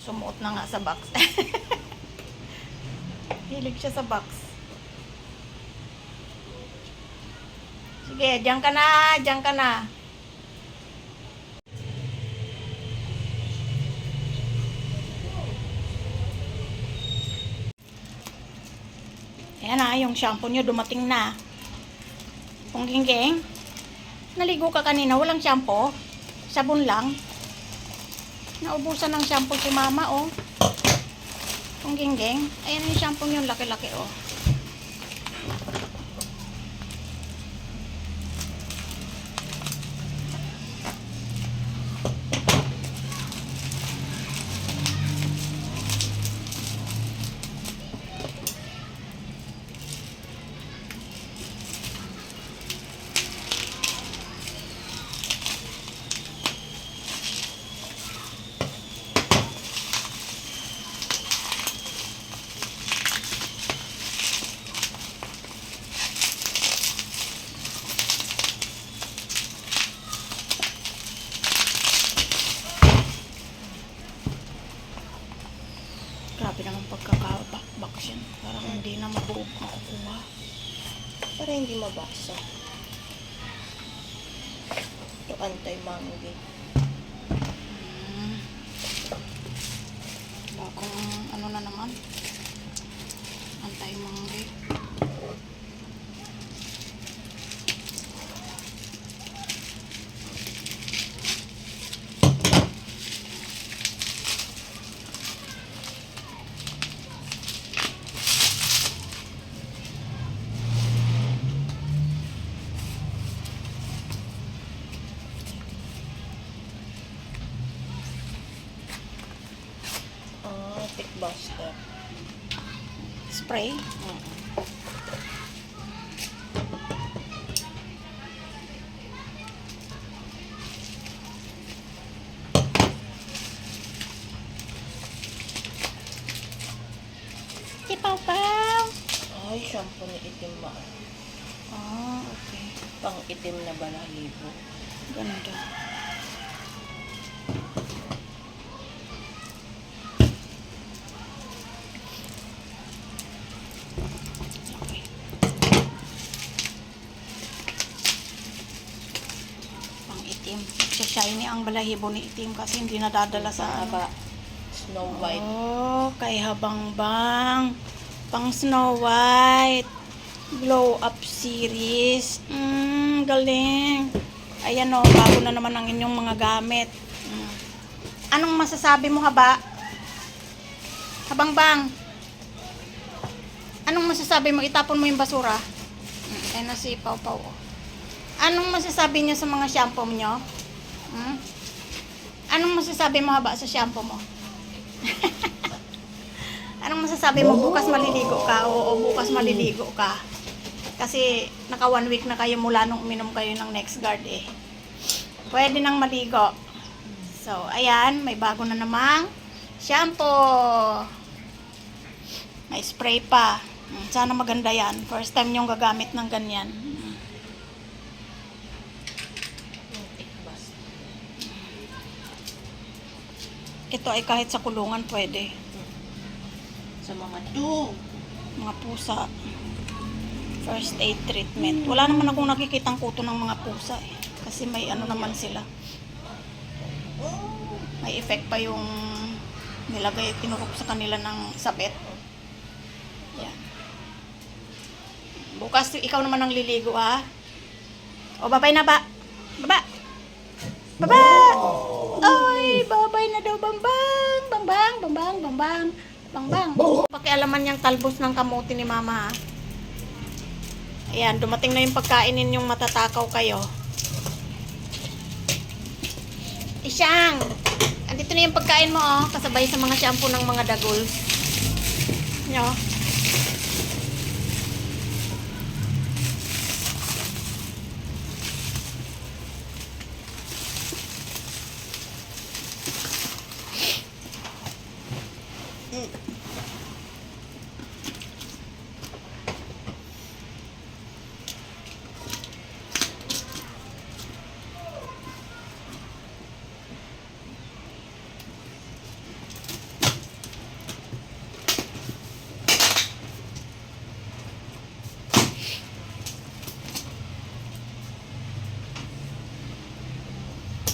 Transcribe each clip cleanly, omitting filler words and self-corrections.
Sumuot na nga sa box. Hilig siya sa box. Sige, diyan ka na, diyan ka na. Ayan na, yung shampoo nyo dumating na. Kung gingging, naligo ka kanina, walang shampoo. Sabon lang. Naubusan ng shampoo si mama, oh. Kung gingging, ayan yung shampoo nyo, laki-laki, oh. Grabe naman pagkakabakbaks yan. Parang hindi na makukuha. Para hindi mabasa. Ito anti-mangy. Bagong ano na naman. Antay-manggi. Thick buster. Spray. Ipaw-paw. Ay, shampoo ni itim ma. Ah, okay. Pang itim na balahibo. Ganda. Okay. Pang itim. Shiny ang balahibo ni itim kasi hindi nadadala sa Haba. Snow White. Oh, kay habang-bang. Pang Snow White. Glow Up Series. Galing. Ayan o, bago na naman ang inyong mga gamit. Anong masasabi mo, haba? Habang-bang. Anong masasabi mo? Itapon mo yung basura. Ayan na si Pau-Pau. Anong masasabi niyo sa mga shampoo nyo? Anong masasabi mo, haba, sa shampoo mo? Anong masasabi mo? Bukas maliligo ka? Oo, bukas maliligo ka. Kasi naka 1 week na kayo mula nung uminom kayo ng NexGard eh. Pwede nang maligo. So, ayan, may bago na namang shampoo. May spray pa. Sana maganda yan. First time nyong gagamit ng ganyan. Thick buster. Ito ay kahit sa kulungan pwede. Sa mga dog. Mga pusa. First aid treatment. Wala naman akong nakikitang kuto ng mga pusa eh. Kasi may ano naman sila. May effect pa yung nilagay, tinurok sa kanila ng sabet. Yan. Bukas ikaw naman ang liligo ha. O babay na ba? Baba! Baba! Ay, babay na daw, bambang! Bambang, bambang, bambang, bambang. Pakialaman niyang talbos ng kamote ni mama ha. Ayan, dumating na yung pagkain ninyong matatakaw kayo. Isyang! Andito na yung pagkain mo, oh. Kasabay sa mga shampoo ng mga dagol. Nyo.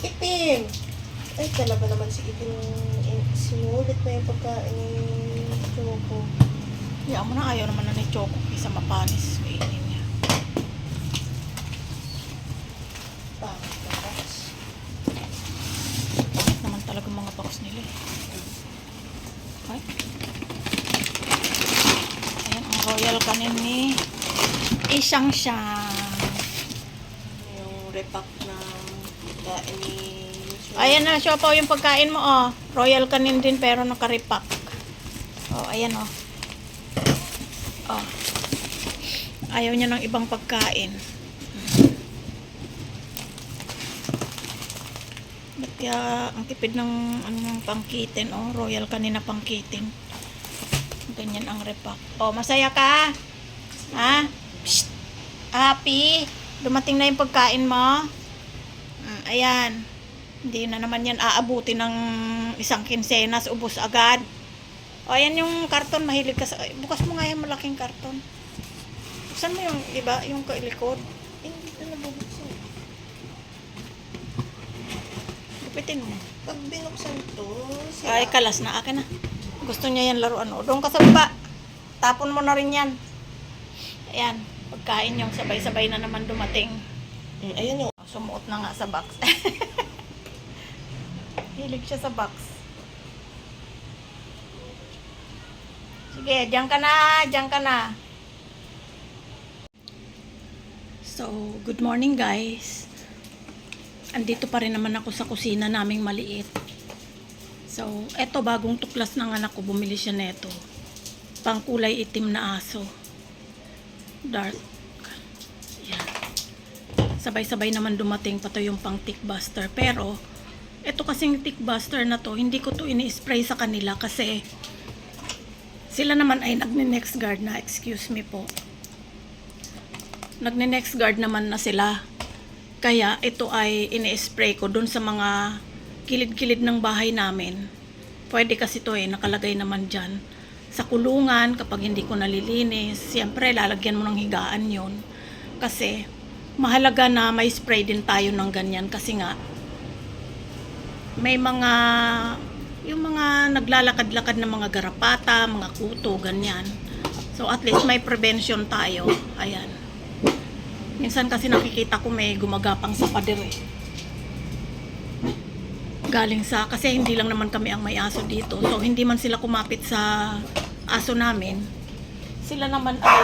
Itim! Ay, talaga naman si Itim. Sinulit na yung pagkain ni Choco. Kaya mo na, ayaw naman na ni Choco isa mapanis. Kainin niya. Bakit na box? Bakit naman talaga mga box nila eh. Okay. Ayan, ang royal kanin ni Isang Siyang. Yung repack ng pagkain ni Choco. Ayan na, siopaw yung pagkain mo, oh. Royal kanin din pero nakaripak. Oh, ayan, oh. Oh. Ayaw niya ng ibang pagkain. Ba't kaya ang tipid ng anong pangkitin, oh. Royal kanin na pangkitin. Ganyan ang repak. Oh, masaya ka? Ha? Psst. Happy? Dumating na yung pagkain mo? Ayan. Hindi na naman yan aabuti ng isang kinsenas, ubos agad. O, ayan yung karton, mahilig ka sa... Bukas mo nga yung malaking karton. Buksan mo yung, iba, yung kailikod. Hindi ko nabubuksan. Gupitin mo. Pag binuksan to, Ay, kalas na, akin na. Gusto niya yan laruan. O, doon ka sa baba. Tapon mo na rin yan. Ayan, pagkain yung sabay-sabay na naman dumating. Ayun yung... Sumuot na nga sa box. Hilig siya sa box. Sige, diyan ka na, diyan ka na. So, good morning guys. Andito pa rin naman ako sa kusina naming maliit. So, eto bagong tuklas ng anak ko, bumili siya neto. Pangkulay itim na aso. Dark. Yan. Sabay-sabay naman dumating pa to yung pang tick buster. Pero, ito kasing tick buster na to, hindi ko to ini-spray sa kanila kasi sila naman ay nagne-next guard na, excuse me po. Nagne-next guard naman na sila. Kaya ito ay ini-spray ko dun sa mga kilid-kilid ng bahay namin. Pwede kasi to nakalagay naman dyan. Sa kulungan, kapag hindi ko nalilinis, siyempre lalagyan mo ng higaan yon. Kasi mahalaga na may spray din tayo ng ganyan kasi nga may mga yung mga naglalakad-lakad na mga garapata, mga kuto, ganyan. So at least may prevention tayo. Ayan. Minsan kasi nakikita ko may gumagapang sa pader eh. Galing sa, kasi hindi lang naman kami ang may aso dito. So hindi man sila kumapit sa aso namin. Sila naman ay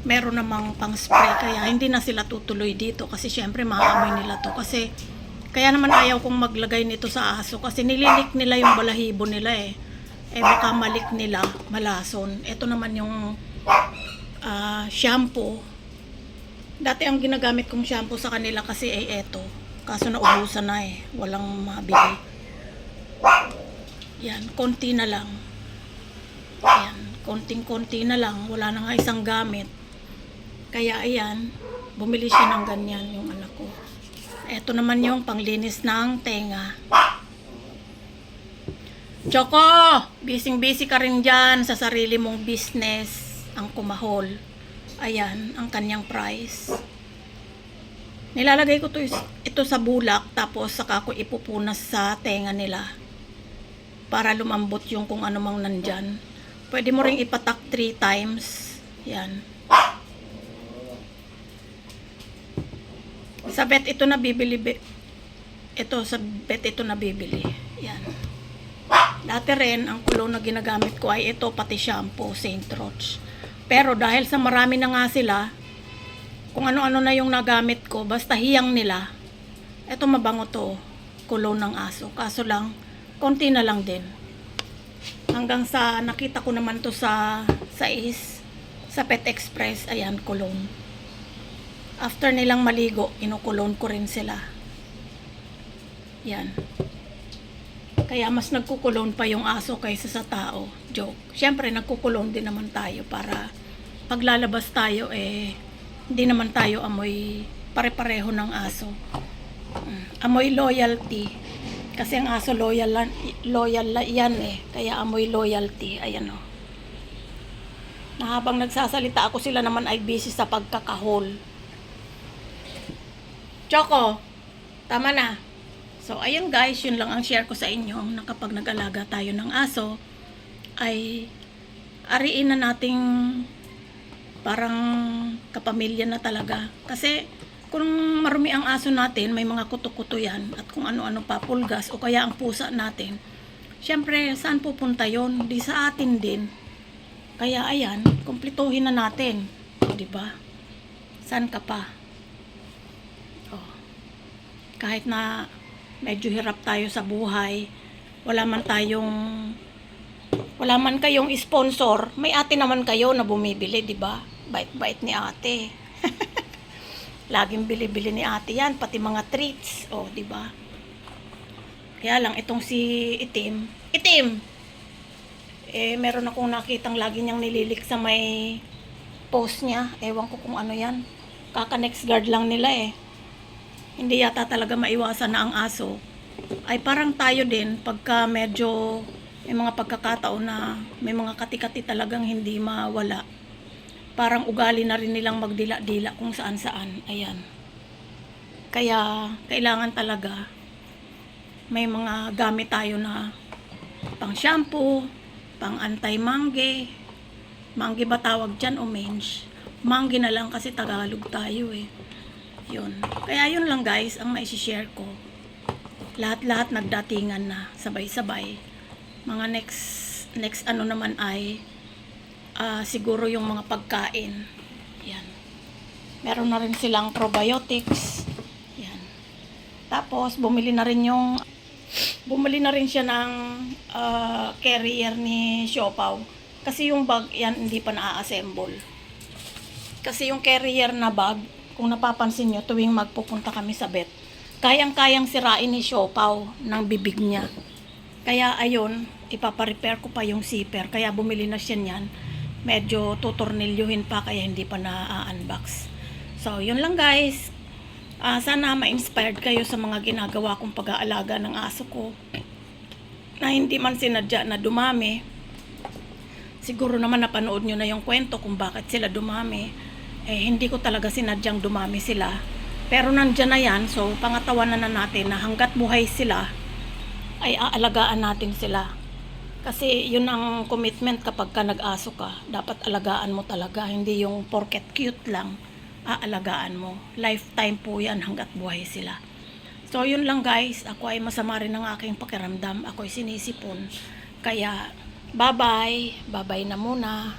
meron namang pang spray kaya hindi na sila tutuloy dito kasi syempre maaamoy nila to kasi kaya naman ayaw kong maglagay nito sa aso kasi nililik nila yung balahibo nila eh baka malik nila, malason. Ito naman yung shampoo. Dati ang ginagamit kong shampoo sa kanila kasi eto, kaso naubusan na walang mabili. Yan, konti na lang. Yan, konting-konti na lang, wala na nga isang gamit. Kaya ayan, bumili siya ng ganyan yung anak ko. Ito naman yung panglinis ng tenga. Choco, busy-busy ka rin dyan sa sarili mong business, ang kumahol. Ayan, ang kanyang price. Nilalagay ko ito sa bulak, tapos saka ko ipupunas sa tenga nila. Para lumambot yung kung ano mang nandyan. Pwede mo ring ipatak 3 times. Yan. Sa vet ito na bibili. Ito sa vet ito na bibili. Yan. Dati rin ang kulong na ginagamit ko ay ito pati shampoo St. Roch. Pero dahil sa marami na nga sila, kung ano-ano na yung nagamit ko, basta hiyang nila. Ito mabango to, kulong ng aso. Kaso lang konti na lang din. Hanggang sa nakita ko naman to sa Pet Express, ayan, kulong. After nilang maligo, inukulon ko rin sila. Yan. Kaya mas nagkukulon pa yung aso kaysa sa tao. Joke. Siyempre, nagkukulon din naman tayo para paglalabas tayo, hindi naman tayo amoy pare-pareho ng aso. Amoy loyalty. Kasi ang aso loyal yan Kaya amoy loyalty. Ayan o. Na habang nagsasalita ako, sila naman ay busy sa pagkakahol. Choco, Tama na. So, ayun guys, yun lang ang share ko sa inyo na kapag nag-alaga tayo ng aso, ay ariin na nating parang kapamilya na talaga. Kasi, kung marumi ang aso natin, may mga kuto-kuto yan, at kung ano-ano pa, pulgas, o kaya ang pusa natin, syempre, saan pupunta yon? Di sa atin din. Kaya, ayan, kumplituhin na natin. Diba? Saan ka pa? Oh. Kahit na medyo hirap tayo sa buhay, wala man kayong sponsor, may ate naman kayo na bumibili, di ba? Bait-bait ni ate. Laging bili-bili ni ate yan, pati mga treats, oh, di ba? Kaya lang itong si Itim, meron akong nakitang lagi niyang nililik sa may post niya. Ewan ko kung ano yan. Kaka-next guard lang nila eh. Hindi yata talaga maiwasan na ang aso. Ay parang tayo din, pagka medyo may mga pagkakataon na may mga kati-kati talagang hindi mawala. Parang ugali na rin nilang magdila-dila kung saan-saan. Ayan. Kaya kailangan talaga may mga gamit tayo na pang shampoo, pang anti-mangge. Mangge ba tawag dyan o mange? Mangge na lang kasi Tagalog tayo eh. Yun. Kaya yun lang guys ang maisi-share ko. Lahat-lahat nagdatingan na sabay-sabay. Mga next ano naman ay siguro yung mga pagkain. Yan. Meron na rin silang probiotics. Yan. Tapos bumili na rin siya ng carrier ni Siopaw. Kasi yung bag yan hindi pa na-assemble. Kasi yung carrier na bag, kung napapansin nyo, tuwing magpupunta kami sa vet, kayang-kayang sirain ni Siopaw ng bibig niya. Kaya ayun, ipaparepair ko pa yung zipper. Kaya bumili na siya niyan. Medyo tutornilyuhin pa kaya hindi pa na-unbox. So, yun lang guys. Sana ma-inspired kayo sa mga ginagawa kong pag-aalaga ng aso ko. Na hindi man sinadya na dumami. Siguro naman napanood nyo na yung kwento kung bakit sila dumami. Hindi ko talaga sinadyang dumami sila. Pero nandyan na yan, so pangatawanan na natin na hanggat buhay sila, ay aalagaan natin sila. Kasi yun ang commitment kapag ka nag-aso ka. Dapat alagaan mo talaga, hindi yung porket cute lang, aalagaan mo. Lifetime po yan hanggat buhay sila. So yun lang guys, ako ay masama rin ang aking pakiramdam. Ako ay sinisipon. Kaya bye-bye na muna.